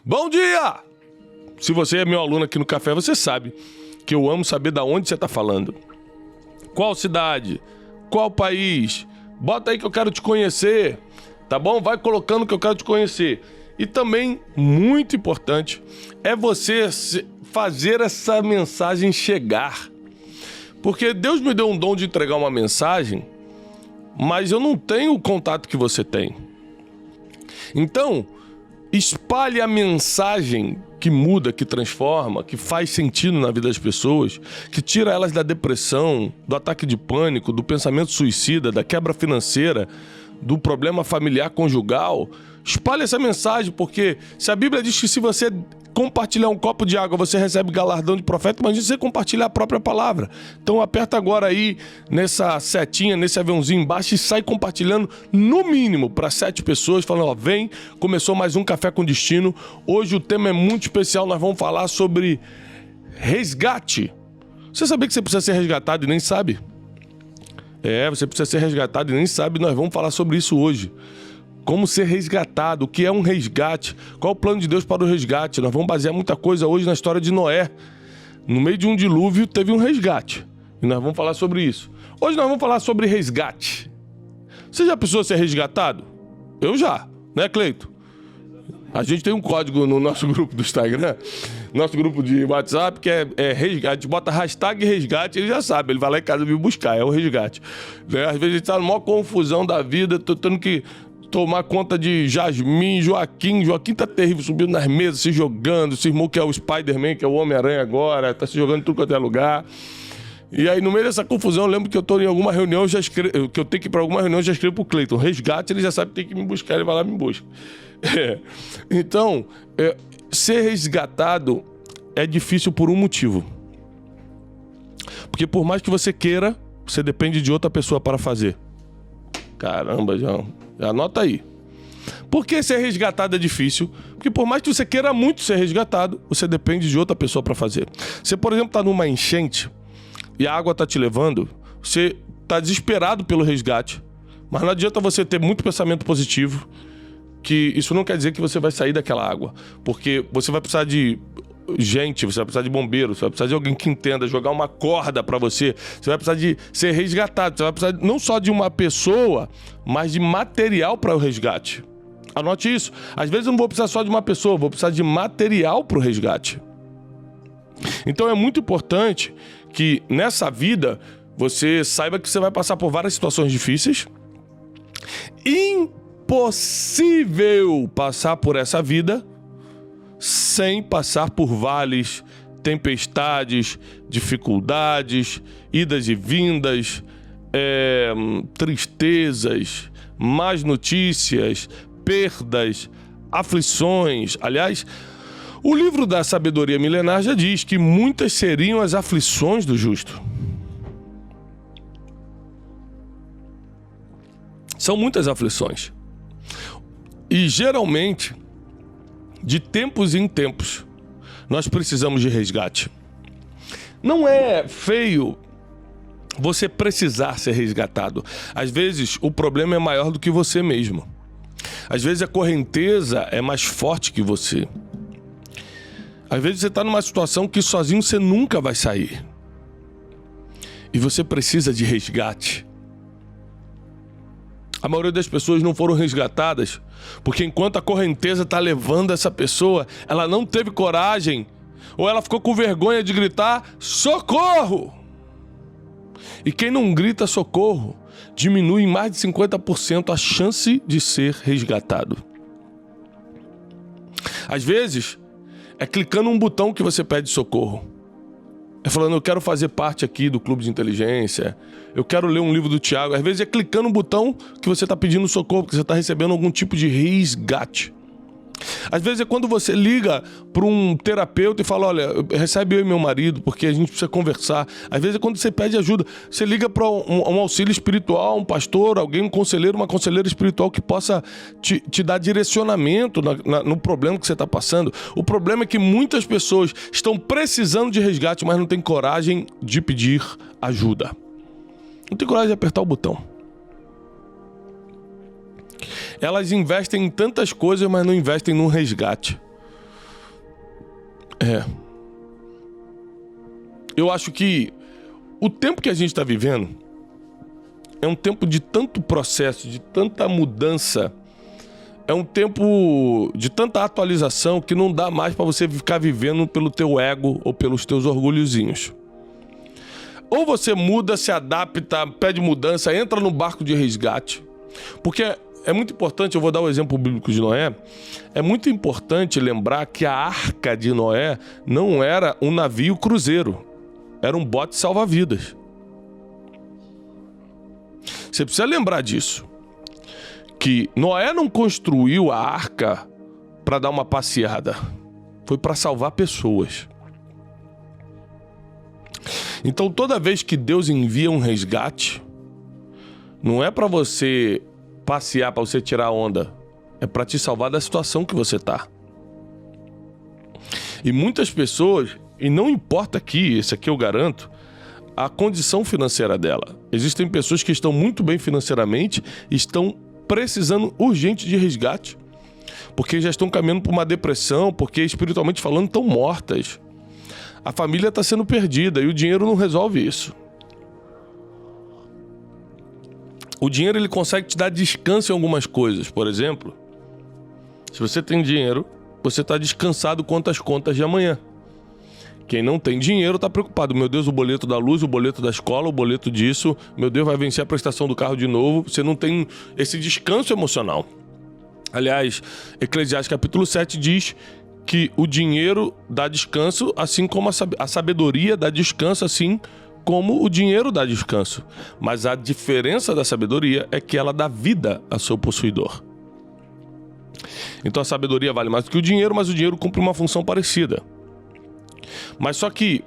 Bom dia! Se você é meu aluno aqui no café, você sabe que eu amo saber de onde você está falando. Qual cidade? Qual país? Bota aí que eu quero te conhecer, tá bom? Vai colocando que eu quero te conhecer. E também, muito importante, é você fazer essa mensagem chegar. Porque Deus me deu um dom de entregar uma mensagem, mas eu não tenho o contato que você tem. Então, espalhe a mensagem que muda, que transforma, que faz sentido na vida das pessoas, que tira elas da depressão, do ataque de pânico, do pensamento suicida, da quebra financeira, do problema familiar conjugal. Espalhe essa mensagem, porque se a Bíblia diz que se você compartilhar um copo de água, você recebe galardão de profeta, imagina você compartilhar a própria palavra. Então aperta agora aí nessa setinha, nesse aviãozinho embaixo e sai compartilhando no mínimo para 7 pessoas, falando, ó, vem, começou mais um Café com Destino. Hoje o tema é muito especial, nós vamos falar sobre resgate. Você sabia que você precisa ser resgatado e nem sabe? Você precisa ser resgatado e nem sabe, nós vamos falar sobre isso hoje. Como ser resgatado, o que é um resgate, qual o plano de Deus para o resgate. Nós vamos basear muita coisa hoje na história de Noé. No meio de um dilúvio teve um resgate e nós vamos falar sobre isso. Hoje nós vamos falar sobre resgate. Você já pensou ser resgatado? Eu já, né, Cleito? A gente tem um código no nosso grupo do Instagram, nosso grupo de WhatsApp, que é resgate. Bota hashtag resgate, ele já sabe, ele vai lá em casa me buscar, é o resgate. Né? Às vezes a gente tá numa confusão da vida, tô tendo que tomar conta de Jasmine, Joaquim. Joaquim tá terrível, subindo nas mesas, se jogando. Esse irmão que é o Spider-Man, que é o Homem-Aranha agora, tá se jogando em tudo quanto é lugar. E aí, no meio dessa confusão, eu lembro que eu tô em alguma reunião, que eu tenho que ir pra alguma reunião, eu já escrevo pro Cleiton. Resgate, ele já sabe que tem que me buscar, ele vai lá e me busca. Então, ser resgatado é difícil por um motivo. Porque por mais que você queira, você depende de outra pessoa para fazer. Caramba, João. Anota aí. Por que ser resgatado é difícil? Porque por mais que você queira muito ser resgatado, você depende de outra pessoa para fazer. Você, por exemplo, está numa enchente e a água está te levando, você está desesperado pelo resgate, mas não adianta você ter muito pensamento positivo, que isso não quer dizer que você vai sair daquela água, porque você vai precisar de gente, você vai precisar de bombeiro, você vai precisar de alguém que entenda, jogar uma corda pra você, você vai precisar de ser resgatado, você vai precisar não só de uma pessoa, mas de material para o resgate. Anote isso. Às vezes eu não vou precisar só de uma pessoa, vou precisar de material para o resgate. Então é muito importante que nessa vida você saiba que você vai passar por várias situações difíceis. Impossível passar por essa vida sem passar por vales, tempestades, dificuldades, idas e vindas, tristezas, más notícias, perdas, aflições. Aliás, o livro da Sabedoria Milenar já diz que muitas seriam as aflições do justo. São muitas aflições. E geralmente, de tempos em tempos, nós precisamos de resgate. Não é feio você precisar ser resgatado. Às vezes, o problema é maior do que você mesmo. Às vezes, a correnteza é mais forte que você. Às vezes, você está numa situação que sozinho você nunca vai sair. E você precisa de resgate. A maioria das pessoas não foram resgatadas porque enquanto a correnteza está levando essa pessoa, ela não teve coragem ou ela ficou com vergonha de gritar socorro. E quem não grita socorro diminui em mais de 50% a chance de ser resgatado. Às vezes, é clicando um botão que você pede socorro. É falando, eu quero fazer parte aqui do clube de inteligência, eu quero ler um livro do Tiago. Às vezes é clicando um botão que você está pedindo socorro, porque você está recebendo algum tipo de resgate. Às vezes é quando você liga para um terapeuta e fala, olha, recebe eu e meu marido, porque a gente precisa conversar. Às vezes é quando você pede ajuda, você liga para um auxílio espiritual, um pastor, alguém, um conselheiro, uma conselheira espiritual que possa te dar direcionamento no problema que você está passando. O problema é que muitas pessoas estão precisando de resgate, mas não têm coragem de pedir ajuda. Não tem coragem de apertar o botão. Elas investem em tantas coisas, mas não investem num resgate. Eu acho que o tempo que a gente está vivendo é um tempo de tanto processo, de tanta mudança, é um tempo de tanta atualização que não dá mais para você ficar vivendo pelo teu ego ou pelos teus orgulhozinhos. Ou você muda, se adapta, pede mudança, entra no barco de resgate. Porque é muito importante, eu vou dar o exemplo bíblico de Noé, é muito importante lembrar que a arca de Noé não era um navio cruzeiro, era um bote salva-vidas. Você precisa lembrar disso. Que Noé não construiu a arca para dar uma passeada. Foi para salvar pessoas. Então, toda vez que Deus envia um resgate, não é para você passear, para você tirar onda. É para te salvar da situação que você está. E muitas pessoas, e não importa aqui, esse aqui eu garanto, a condição financeira dela. Existem pessoas que estão muito bem financeiramente e estão precisando urgente de resgate, porque já estão caminhando por uma depressão, porque espiritualmente falando estão mortas. A família está sendo perdida e o dinheiro não resolve isso. O dinheiro ele consegue te dar descanso em algumas coisas. Por exemplo, se você tem dinheiro, você está descansado quanto às contas de amanhã. Quem não tem dinheiro está preocupado. Meu Deus, o boleto da luz, o boleto da escola, o boleto disso. Meu Deus, vai vencer a prestação do carro de novo. Você não tem esse descanso emocional. Aliás, Eclesiastes capítulo 7 diz que o dinheiro dá descanso, assim como a sabedoria dá descanso, assim como o dinheiro dá descanso. Mas a diferença da sabedoria é que ela dá vida ao seu possuidor. Então a sabedoria vale mais do que o dinheiro, mas o dinheiro cumpre uma função parecida. Mas só que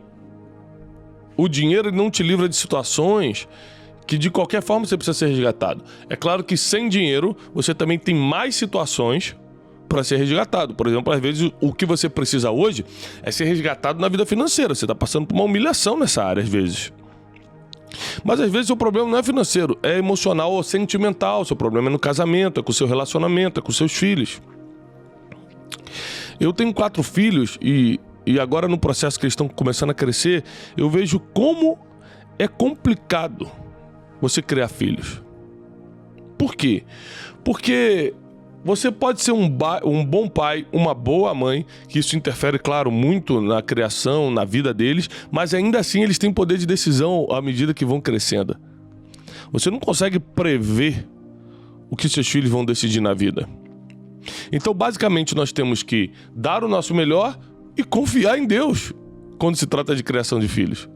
o dinheiro não te livra de situações que de qualquer forma você precisa ser resgatado. É claro que sem dinheiro você também tem mais situações para ser resgatado. Por exemplo, às vezes o que você precisa hoje é ser resgatado na vida financeira. Você está passando por uma humilhação nessa área às vezes. Mas às vezes o problema não é financeiro, é emocional ou sentimental. O seu problema é no casamento, é com o seu relacionamento, é com seus filhos. Eu tenho 4 filhos e agora no processo que eles estão começando a crescer, eu vejo como é complicado você criar filhos. Por quê? Porque você pode ser um bom pai, uma boa mãe, que isso interfere, claro, muito na criação, na vida deles, mas ainda assim eles têm poder de decisão à medida que vão crescendo. Você não consegue prever o que seus filhos vão decidir na vida. Então, basicamente, nós temos que dar o nosso melhor e confiar em Deus quando se trata de criação de filhos.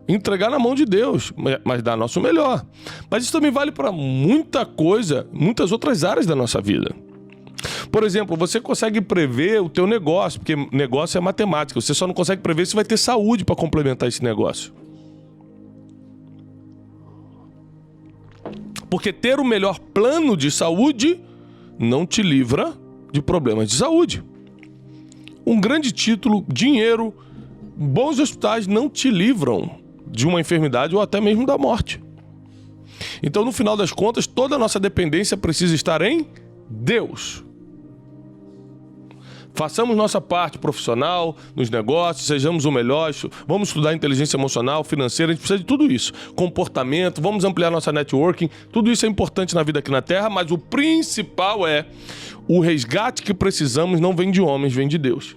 Entregar na mão de Deus, mas dar nosso melhor. Mas isso também vale para muita coisa, muitas outras áreas da nossa vida. Por exemplo, você consegue prever o teu negócio, porque negócio é matemática. Você só não consegue prever se vai ter saúde para complementar esse negócio. Porque ter o melhor plano de saúde não te livra de problemas de saúde. Um grande título, dinheiro, bons hospitais não te livram de uma enfermidade ou até mesmo da morte. Então, no final das contas, toda a nossa dependência precisa estar em Deus. Façamos nossa parte profissional, nos negócios, sejamos o melhor, vamos estudar inteligência emocional, financeira, a gente precisa de tudo isso. Comportamento, vamos ampliar nossa networking, tudo isso é importante na vida aqui na Terra, mas o principal é o resgate que precisamos não vem de homens, vem de Deus.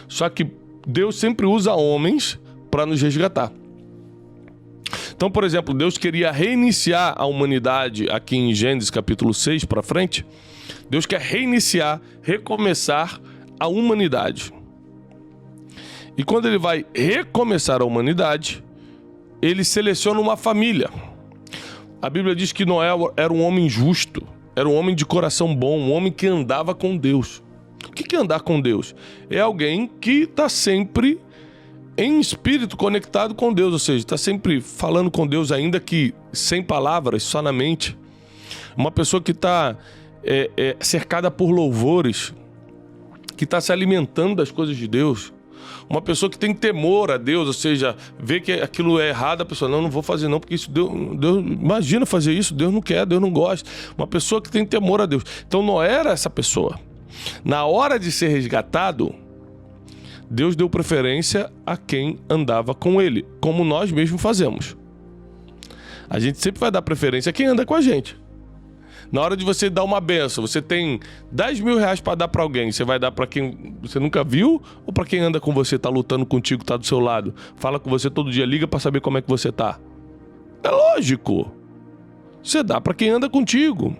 Só que Deus sempre usa homens para nos resgatar. Então, por exemplo, Deus queria reiniciar a humanidade aqui em Gênesis capítulo 6 para frente. Deus quer reiniciar, recomeçar a humanidade. E quando ele vai recomeçar a humanidade, ele seleciona uma família. A Bíblia diz que Noé era um homem justo, era um homem de coração bom, um homem que andava com Deus. O que é andar com Deus? É alguém que está sempre em espírito conectado com Deus, ou seja, está sempre falando com Deus, ainda que sem palavras, só na mente. Uma pessoa que está cercada por louvores, que está se alimentando das coisas de Deus. Uma pessoa que tem temor a Deus, ou seja, vê que aquilo é errado, a pessoa, não vou fazer não, porque isso Deus imagina fazer isso, Deus não quer, Deus não gosta. Uma pessoa que tem temor a Deus. Então Noé era essa pessoa. Na hora de ser resgatado, Deus deu preferência a quem andava com ele, como nós mesmos fazemos. A gente sempre vai dar preferência a quem anda com a gente. Na hora de você dar uma benção, você tem 10 mil reais para dar para alguém, você vai dar para quem você nunca viu ou para quem anda com você, tá lutando contigo, tá do seu lado, fala com você todo dia, liga para saber como é que você tá? É lógico. Você dá para quem anda contigo.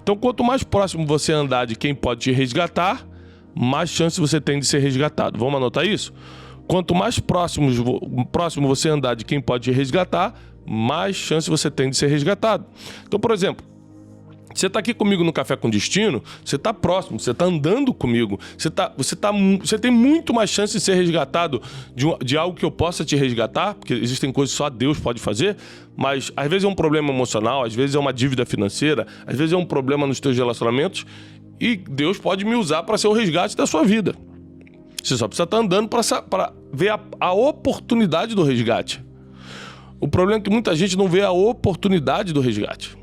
Então, quanto mais próximo você andar de quem pode te resgatar, mais chance você tem de ser resgatado. Vamos anotar isso? Quanto mais próximo você andar de quem pode te resgatar, mais chance você tem de ser resgatado. Então, por exemplo, você está aqui comigo no Café com Destino, você está próximo, você está andando comigo, você tem muito mais chance de ser resgatado de algo que eu possa te resgatar, porque existem coisas que só Deus pode fazer, mas às vezes é um problema emocional, às vezes é uma dívida financeira, às vezes é um problema nos teus relacionamentos, e Deus pode me usar para ser o resgate da sua vida. Você só precisa estar andando para ver a oportunidade do resgate. O problema é que muita gente não vê a oportunidade do resgate.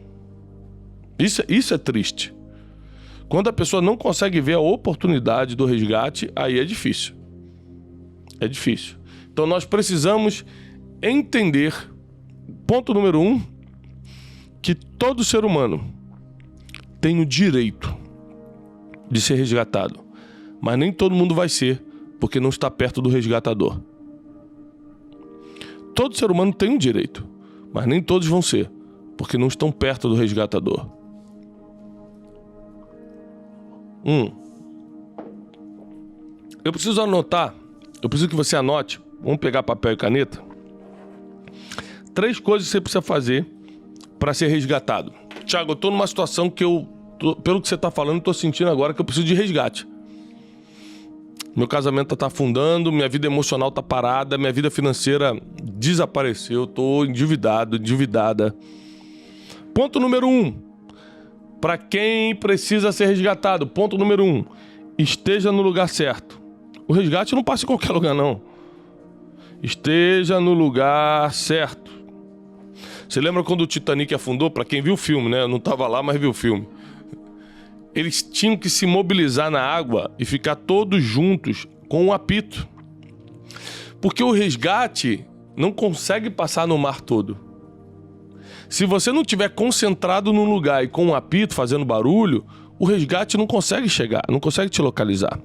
Isso é triste. Quando a pessoa não consegue ver a oportunidade do resgate, aí é difícil. É difícil. Então nós precisamos entender, ponto número 1, que todo ser humano tem o direito de ser resgatado. Mas nem todo mundo vai ser, porque não está perto do resgatador. Todo ser humano tem um direito, mas nem todos vão ser, porque não estão perto do resgatador. Eu preciso anotar, eu preciso que você anote, vamos pegar papel e caneta, 3 coisas que você precisa fazer para ser resgatado. Thiago, eu estou numa situação que pelo que você está falando, estou sentindo agora que eu preciso de resgate. Meu casamento está afundando, minha vida emocional está parada, minha vida financeira desapareceu, estou endividada. Ponto número 1. Para quem precisa ser resgatado, ponto número 1. Esteja no lugar certo. O resgate não passa em qualquer lugar, não. Esteja no lugar certo. Você lembra quando o Titanic afundou? Para quem viu o filme, né? Eu não estava lá, mas viu o filme. Eles tinham que se mobilizar na água e ficar todos juntos com um apito. Porque o resgate não consegue passar no mar todo. Se você não estiver concentrado num lugar e com um apito fazendo barulho, o resgate não consegue chegar, não consegue te localizar.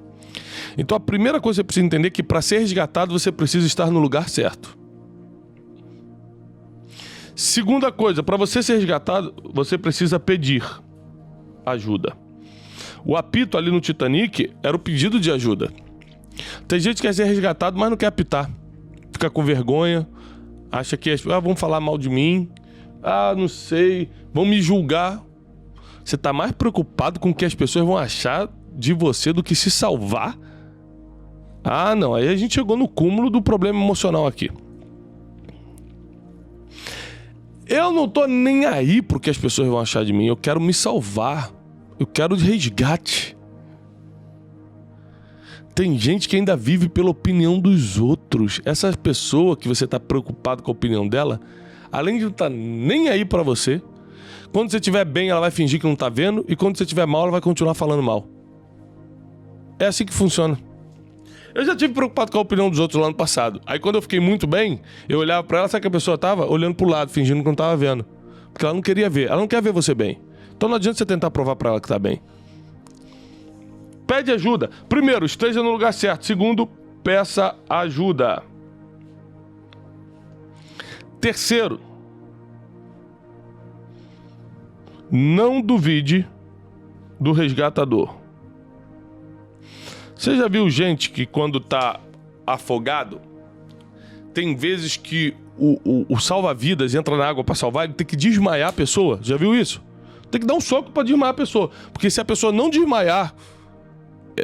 Então a primeira coisa que você precisa entender é que para ser resgatado você precisa estar no lugar certo. Segunda coisa, para você ser resgatado, você precisa pedir ajuda. O apito ali no Titanic era o pedido de ajuda. Tem gente que quer ser resgatado, mas não quer apitar. Fica com vergonha, acha que vão falar mal de mim, não sei, vão me julgar. Você está mais preocupado com o que as pessoas vão achar de você do que se salvar? Não, aí a gente chegou no cúmulo do problema emocional aqui. Eu não tô nem aí pro que as pessoas vão achar de mim, eu quero me salvar. Eu quero resgate. Tem gente que ainda vive pela opinião dos outros. Essa pessoa que você está preocupado com a opinião dela, além de não estar nem aí para você, quando você estiver bem, ela vai fingir que não está vendo, e quando você estiver mal, ela vai continuar falando mal. É assim que funciona. Eu já tive preocupado com a opinião dos outros lá no passado. Aí quando eu fiquei muito bem, eu olhava para ela, sabe que a pessoa estava olhando pro lado, fingindo que não estava vendo. Porque ela não queria ver, ela não quer ver você bem. Então não adianta você tentar provar para ela que tá bem. Pede ajuda. Primeiro, esteja no lugar certo. Segundo, peça ajuda. Terceiro, não duvide do resgatador. Você já viu gente que quando tá afogado, tem vezes que o salva-vidas entra na água para salvar, ele tem que desmaiar a pessoa. Já viu isso? Tem que dar um soco para desmaiar a pessoa. Porque se a pessoa não desmaiar,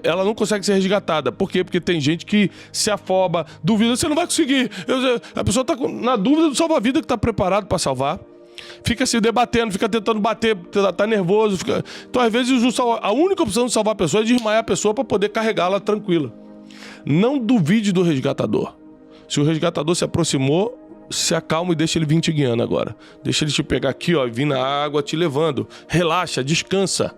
ela não consegue ser resgatada. Por quê? Porque tem gente que se afoba, duvida, você não vai conseguir. A pessoa tá na dúvida do salva-vida que tá preparado para salvar. Fica se debatendo, fica tentando bater, tá nervoso. Então, às vezes, a única opção de salvar a pessoa é desmaiar a pessoa para poder carregá-la tranquila. Não duvide do resgatador. Se o resgatador se aproximou, se acalma e deixa ele vir te guiando agora. Deixa ele te pegar aqui, ó, e vir na água te levando. Relaxa, descansa.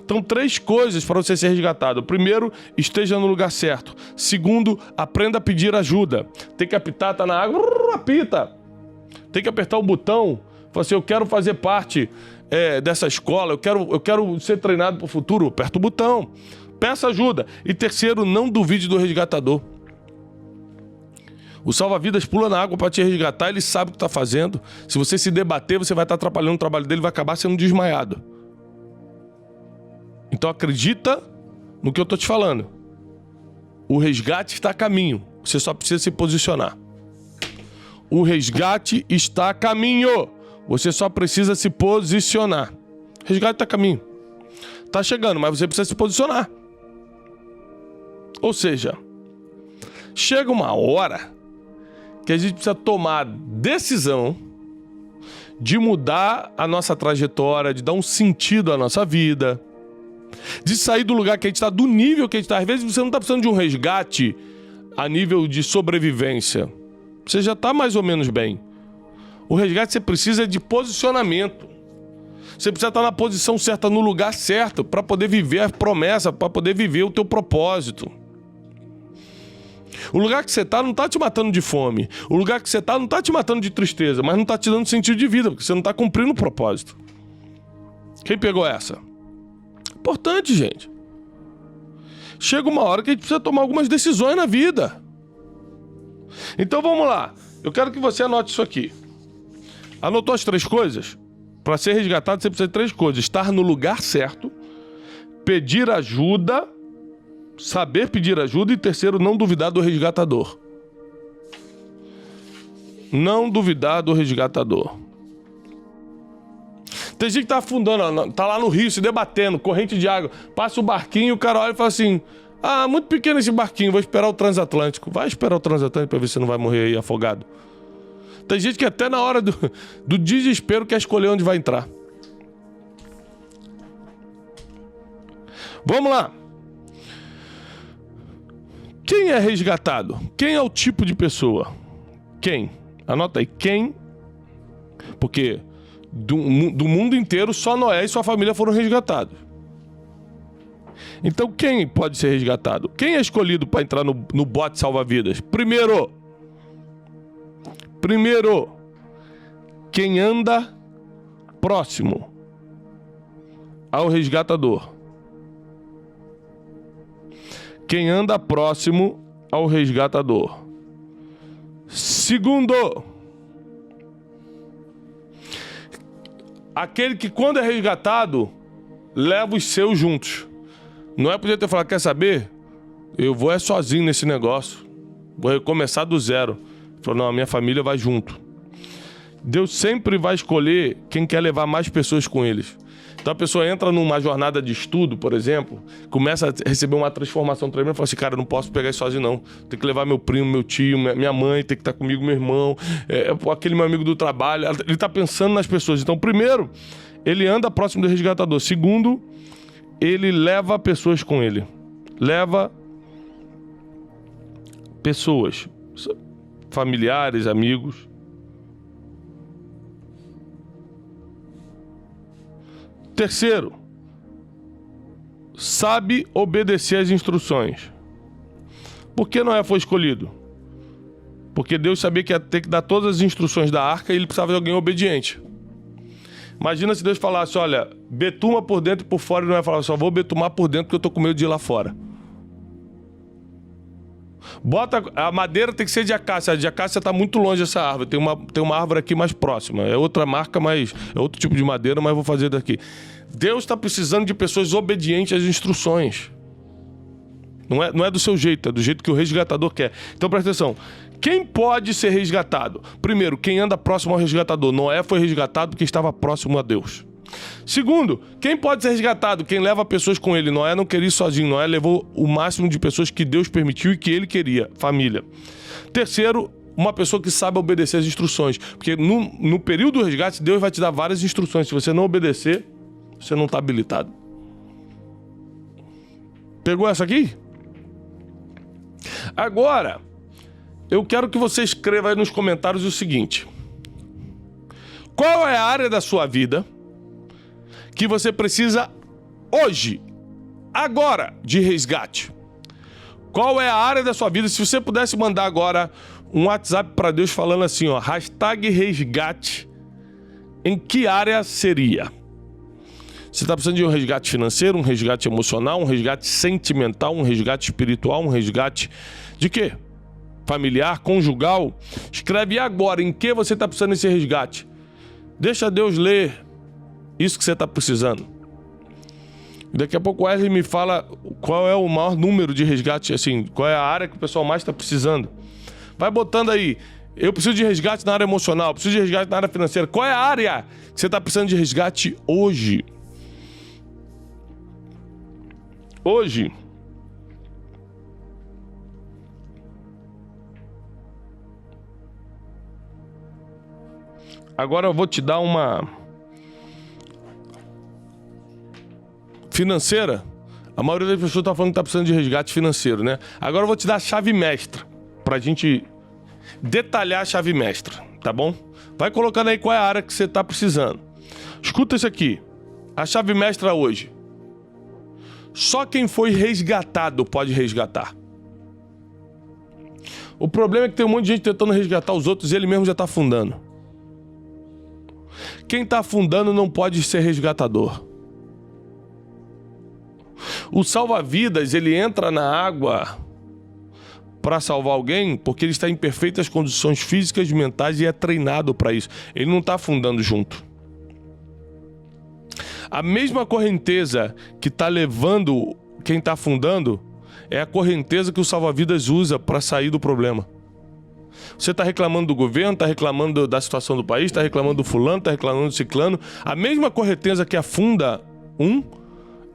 Então, 3 coisas para você ser resgatado. Primeiro, esteja no lugar certo. Segundo, aprenda a pedir ajuda. Tem que apitar, tá na água, apita. Tem que apertar o botão. Fala assim, eu quero fazer parte dessa escola, eu quero ser treinado para o futuro. Aperta o botão. Peça ajuda. E terceiro, não duvide do resgatador. O salva-vidas pula na água para te resgatar, ele sabe o que está fazendo. Se você se debater, você vai estar atrapalhando o trabalho dele, vai acabar sendo desmaiado. Então acredita no que eu estou te falando. O resgate está a caminho. Você só precisa se posicionar. O resgate está a caminho. Você só precisa se posicionar. O resgate está a caminho. Está chegando, mas você precisa se posicionar. Ou seja, chega uma hora que a gente precisa tomar decisão de mudar a nossa trajetória, de dar um sentido à nossa vida, de sair do lugar que a gente está, do nível que a gente está. Às vezes você não está precisando de um resgate a nível de sobrevivência. Você já está mais ou menos bem. O resgate você precisa de posicionamento. Você precisa estar na posição certa, no lugar certo, para poder viver a promessa, para poder viver o teu propósito. O lugar que você está não está te matando de fome. O lugar que você está não está te matando de tristeza, mas não está te dando sentido de vida, porque você não está cumprindo o propósito. Quem pegou essa? Importante, gente. Chega uma hora que a gente precisa tomar algumas decisões na vida. Então vamos lá. Eu quero que você anote isso aqui. Anotou as 3 coisas? Para ser resgatado, você precisa de 3 coisas. Estar no lugar certo, pedir ajuda, saber pedir ajuda e terceiro, não duvidar do resgatador. Não duvidar do resgatador. Tem gente que tá afundando, tá lá no rio se debatendo, corrente de água, passa o barquinho, o cara olha e fala assim, muito pequeno esse barquinho, vou esperar o transatlântico. Vai esperar o transatlântico pra ver se você não vai morrer aí afogado. Tem gente que até na hora do desespero quer escolher onde vai entrar. Vamos lá. Quem é resgatado? Quem é o tipo de pessoa? Quem? Anota aí. Quem? Porque do mundo inteiro só Noé e sua família foram resgatados. Então quem pode ser resgatado? Quem é escolhido para entrar no bote salva-vidas? Primeiro, quem anda próximo ao resgatador. Quem anda próximo ao resgatador. Segundo, aquele que quando é resgatado, leva os seus juntos. Não é poder ter falado, quer saber? Eu vou sozinho nesse negócio. Vou recomeçar do zero. Falou, não, a minha família vai junto. Deus sempre vai escolher quem quer levar mais pessoas com eles. Então a pessoa entra numa jornada de estudo, por exemplo, começa a receber uma transformação tremenda e fala assim, cara, eu não posso pegar isso sozinho não. Tem que levar meu primo, meu tio, minha mãe, tem que estar comigo, meu irmão, aquele meu amigo do trabalho. Ele está pensando nas pessoas. Então, primeiro, ele anda próximo do resgatador. Segundo, ele leva pessoas com ele. Leva pessoas, familiares, amigos. Terceiro, sabe obedecer às instruções. Por que Noé foi escolhido? Porque Deus sabia que ia ter que dar todas as instruções da arca e ele precisava de alguém obediente. Imagina se Deus falasse, olha, betuma por dentro e por fora, e Noé falava, só vou betumar por dentro porque eu tô com medo de ir lá fora. A madeira tem que ser de acácia. A de acácia está muito longe dessa árvore. Tem uma árvore aqui mais próxima. É outra marca, mas é outro tipo de madeira, mas vou fazer daqui. Deus está precisando de pessoas obedientes às instruções. Não é do seu jeito, é do jeito que o resgatador quer. Então presta atenção. Quem pode ser resgatado? Primeiro, quem anda próximo ao resgatador. Noé foi resgatado porque estava próximo a Deus. Segundo, quem pode ser resgatado? Quem leva pessoas com ele. Noé não queria ir sozinho. Noé levou o máximo de pessoas que Deus permitiu e que ele queria. Família. Terceiro, uma pessoa que sabe obedecer às instruções. Porque no período do resgate, Deus vai te dar várias instruções. Se você não obedecer, você não está habilitado. Pegou essa aqui? Agora, eu quero que você escreva aí nos comentários o seguinte. Qual é a área da sua vida que você precisa hoje, agora, de resgate? Qual é a área da sua vida? Se você pudesse mandar agora um WhatsApp para Deus falando assim, ó, #resgate, em que área seria? Você está precisando de um resgate financeiro, um resgate emocional, um resgate sentimental, um resgate espiritual, um resgate de quê? Familiar, conjugal? Escreve agora em que você está precisando desse resgate. Deixa Deus ler isso que você está precisando. Daqui a pouco o Wesley me fala qual é o maior número de resgate, assim, qual é a área que o pessoal mais está precisando. Vai botando aí, eu preciso de resgate na área emocional, preciso de resgate na área financeira. Qual é a área que você está precisando de resgate hoje? Hoje. Agora eu vou te dar uma financeira. A maioria das pessoas está falando que está precisando de resgate financeiro, né? Agora eu vou te dar a chave mestra pra gente detalhar a chave mestra, tá bom? Vai colocando aí qual é a área que você está precisando. Escuta isso aqui. A chave mestra hoje. Só quem foi resgatado pode resgatar. O problema é que tem um monte de gente tentando resgatar os outros e ele mesmo já está afundando. Quem está afundando não pode ser resgatador. O salva-vidas, ele entra na água para salvar alguém porque ele está em perfeitas condições físicas e mentais e é treinado para isso. Ele não está afundando junto. A mesma correnteza que está levando quem está afundando é a correnteza que o salva-vidas usa para sair do problema. Você está reclamando do governo, está reclamando da situação do país, está reclamando do fulano, está reclamando do ciclano. A mesma correnteza que afunda um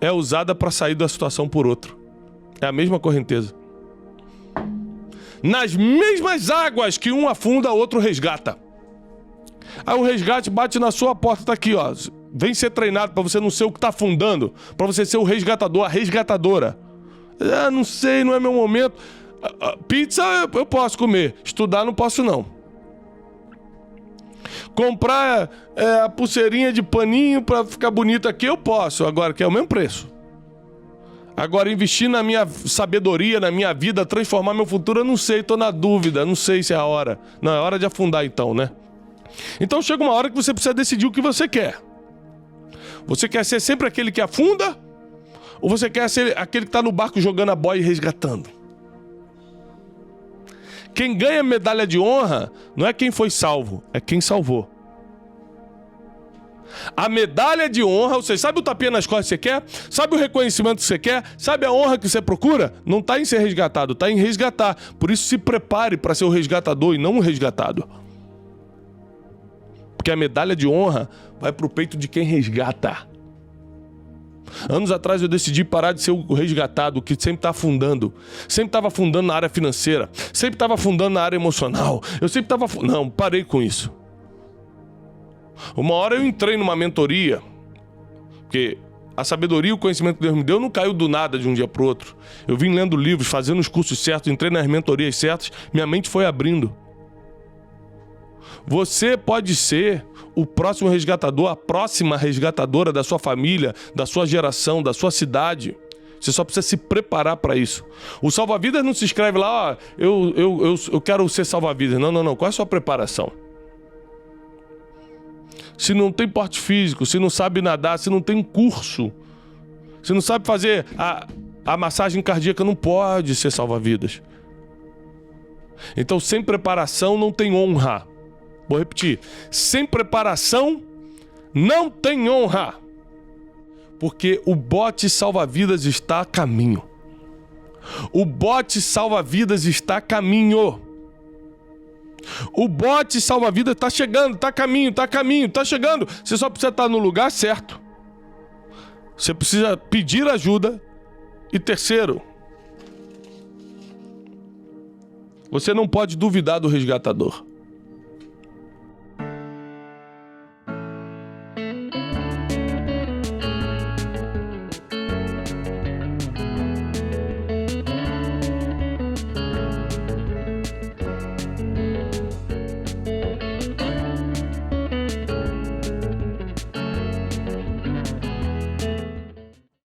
é usada para sair da situação por outro. É a mesma correnteza. Nas mesmas águas que um afunda, outro resgata. Aí o resgate bate na sua porta, tá aqui, ó. Vem ser treinado para você não ser o que tá afundando, para você ser o resgatador, a resgatadora. Ah, não sei, não é meu momento. Pizza eu posso comer, estudar não posso não. Comprar a pulseirinha de paninho para ficar bonito aqui eu posso, agora que é o mesmo preço. Agora investir na minha sabedoria, na minha vida, transformar meu futuro, eu não sei, tô na dúvida, não sei se é a hora. Não, é hora de afundar então, né? Então chega uma hora que você precisa decidir o que você quer. Você quer ser sempre aquele que afunda? Ou você quer ser aquele que está no barco jogando a boia e resgatando? Quem ganha medalha de honra não é quem foi salvo, é quem salvou. A medalha de honra, você sabe o tapinha nas costas que você quer? Sabe o reconhecimento que você quer? Sabe a honra que você procura? Não está em ser resgatado, está em resgatar. Por isso se prepare para ser o resgatador e não o resgatado. Porque a medalha de honra vai para o peito de quem resgata. Anos atrás eu decidi parar de ser o resgatado, que sempre está afundando. Sempre estava afundando na área financeira. Sempre estava afundando na área emocional. Eu sempre estava... Não, parei com isso. Uma hora eu entrei numa mentoria, porque a sabedoria e o conhecimento que Deus me deu não caiu do nada de um dia para o outro. Eu vim lendo livros, fazendo os cursos certos, entrei nas mentorias certas, minha mente foi abrindo. Você pode ser o próximo resgatador, a próxima resgatadora da sua família, da sua geração, da sua cidade. Você só precisa se preparar para isso. O salva-vidas não se escreve lá, eu quero ser salva-vidas. Não. Qual é a sua preparação? Se não tem porte físico, se não sabe nadar, se não tem curso, se não sabe fazer a massagem cardíaca, não pode ser salva-vidas. Então, sem preparação não tem honra. Vou repetir. Sem preparação não tem honra. Porque o bote salva-vidas está a caminho. O bote salva-vidas está a caminho. O bote salva-vidas está chegando, está a caminho, está chegando. Você só precisa estar no lugar certo. Você precisa pedir ajuda. E terceiro, você não pode duvidar do resgatador.